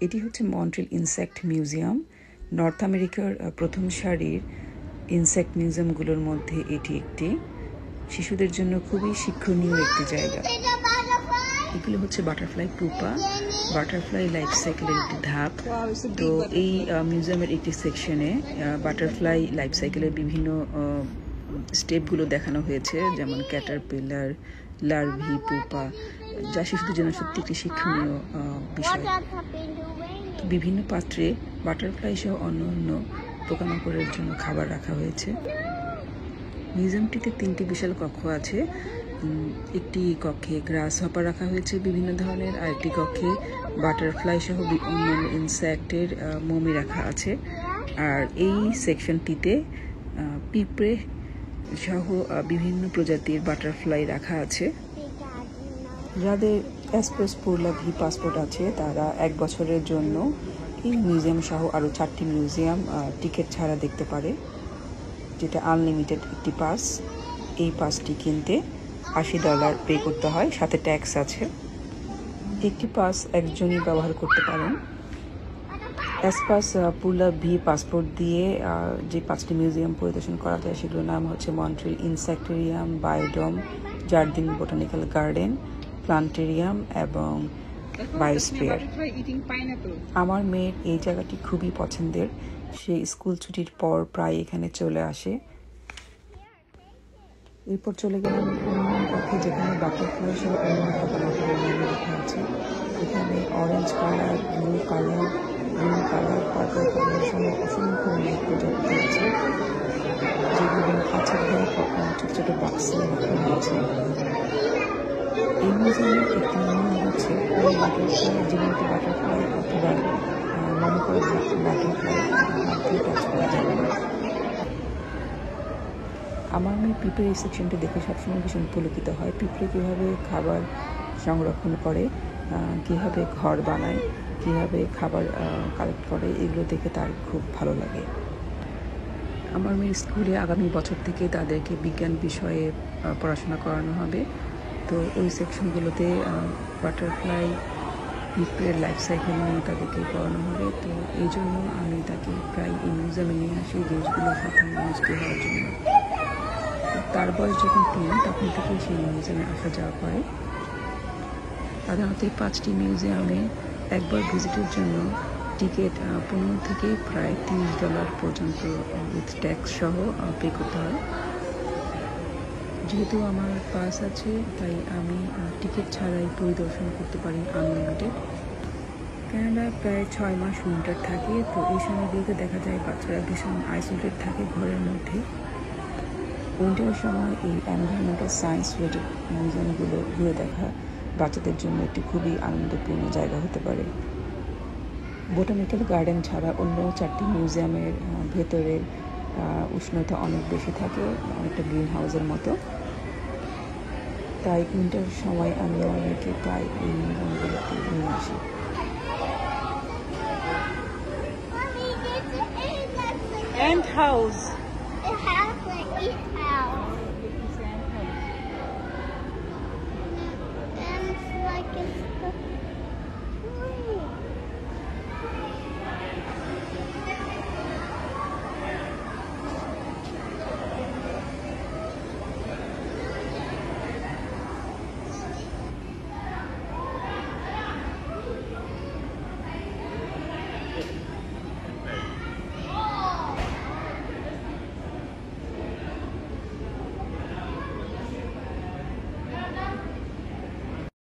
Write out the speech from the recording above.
এটি হচ্ছে Montreal insect museum. North আমেরিকার প্রথম সারির ইনসেক্ট মিউজিয়ামগুলোর মধ্যে এটি একটি। শিশুদের জন্য খুবই শিক্ষণীয় একটি জায়গা। এগুলো হচ্ছে বাটারফ্লাই পুপা, বাটারফ্লাই লাইফ সাইকেলের একটি ধাপ। তো এই মিউজিয়ামের একটি সেকশনে বাটারফ্লাই লাইফ সাইকেলের বিভিন্ন স্টেপগুলো দেখানো হয়েছে, যেমন ক্যাটারপিলার, লার্ভি, পুপা, যা শিশুদের জন্য সত্যি একটি শিক্ষণীয় বিষয়। বিভিন্ন পাত্রে বাটারফ্লাই সহ অন্য পোকামাকড়ের জন্য খাবার রাখা হয়েছে। মিউজিয়ামটিতে 3টি বিশাল কক্ষ আছে। একটি কক্ষে গ্রাস হপার রাখা হয়েছে বিভিন্ন ধরনের, আর একটি কক্ষে বাটারফ্লাই সহ অন্যান্য ইনসেক্টের মমি রাখা আছে। আর এই সেকশনটিতে পিঁপড়ে সহ বিভিন্ন প্রজাতির বাটারফ্লাই রাখা আছে। যাদের এসপ্রেস পুরলা ভি পাসপোর্ট আছে তারা 1 বছরের জন্য এই মিউজিয়াম সহ আরও 4টি মিউজিয়াম টিকিট ছাড়া দেখতে পারে, যেটা আনলিমিটেড একটি পাস। এই পাসটি কিনতে $80 পে করতে হয়, সাথে ট্যাক্স আছে। একটি পাস একজনই ব্যবহার করতে পারেন। এসপাস পুরলা ভি পাসপোর্ট দিয়ে যে 5টি মিউজিয়াম পরিদর্শন করা যায় সেগুলোর নাম হচ্ছে মন্ট্রিল ইনসেক্টেরিয়াম, বায়োডোম, জার্দিন বোটানিক্যাল গার্ডেন, প্লান্টেরিয়াম এবং বায়োস্ফিয়ার। আমার মেয়ের এই জায়গাটি খুবই পছন্দের। সে স্কুল ছুটির পর প্রায় এখানে চলে আসে। এরপর চলে গেলাম অন্য কক্ষে, যেখানে বাটারফ্লাই সহ অন্য পোকামাকড়ের নাম লেখা আছে। এখানে orange colour, blue colour, green colour, purple colour সহ অসংখ্য অনেক প্রজাতি আছে, যেগুলো কাছের ঘরে ছোট ছোট বাক্সে রাখা হয়েছে। এই মিউজিয়ামের একটি নিয়ম হচ্ছে ওই বাটারফ্লাই, জীবন্ত বাটারফ্লাই অথবা মনে করে বাটারফ্লাই হাত দিয়ে টাচ করা যাবে না। আমার মেয়ে পিঁপড়ে এই সেকশনটি দেখে সবসময় ভীষণ পুলকিত হয়। পিঁপড়ে কীভাবে খাবার সংরক্ষণ করে, কীভাবে ঘর বানায়, কীভাবে খাবার কালেক্ট করে, এগুলো দেখে তার খুব ভালো লাগে। আমার মেয়ের স্কুলে আগামী বছর থেকে তাদেরকে বিজ্ঞান বিষয়ে পড়াশোনা করানো হবে। তো ওই সেকশনগুলোতে বাটারফ্লাই, পিঁপড়ের লাইফ সাইকেল নিয়ে তাদেরকে পড়ানো হবে। তো এই জন্য আমি তাকে প্রায় এই মিউজিয়ামে নিয়ে আসি জিনিসগুলোর সাথে মিশতে হওয়ার জন্য। তার বয়স যখন 3 তখন থেকেই সেই মিউজিয়ামে আসা যাওয়া করে। সাধারণত এই 5টি মিউজিয়ামে একবার ভিজিটের জন্য টিকিট 15 থেকে প্রায় $30 পর্যন্ত উইথ ট্যাক্স সহ পে করতে হয়। যেহেতু আমার পাস আছে তাই আমি টিকিট ছাড়াই পরিদর্শন করতে পারি আনলিমিটেড। কানাডায় প্রায় 6 মাস উইন্টার থাকে। তো এই সময়গুলোতে দেখা যায় বাচ্চারা ভীষণ আইসোলেটেড থাকে ঘরের মধ্যে। উইন্টারের সময় এই এনভায়রনমেন্টাল সায়েন্স রিলেটেড মিউজিয়ামগুলো ঘুরে দেখা বাচ্চাদের জন্য একটি খুবই আনন্দপূর্ণ জায়গা হতে পারে। বোটানিক্যাল গার্ডেন ছাড়া অন্য 4টি মিউজিয়ামের ভেতরের উষ্ণতা অনেক বেশি থাকে, অনেকটা গ্রিন হাউসের মতো। তাই উইন্টার সময় আমি অনেকে প্রায় এই মিউজিয়ামগুলোতে নিয়ে আসি। Ant house.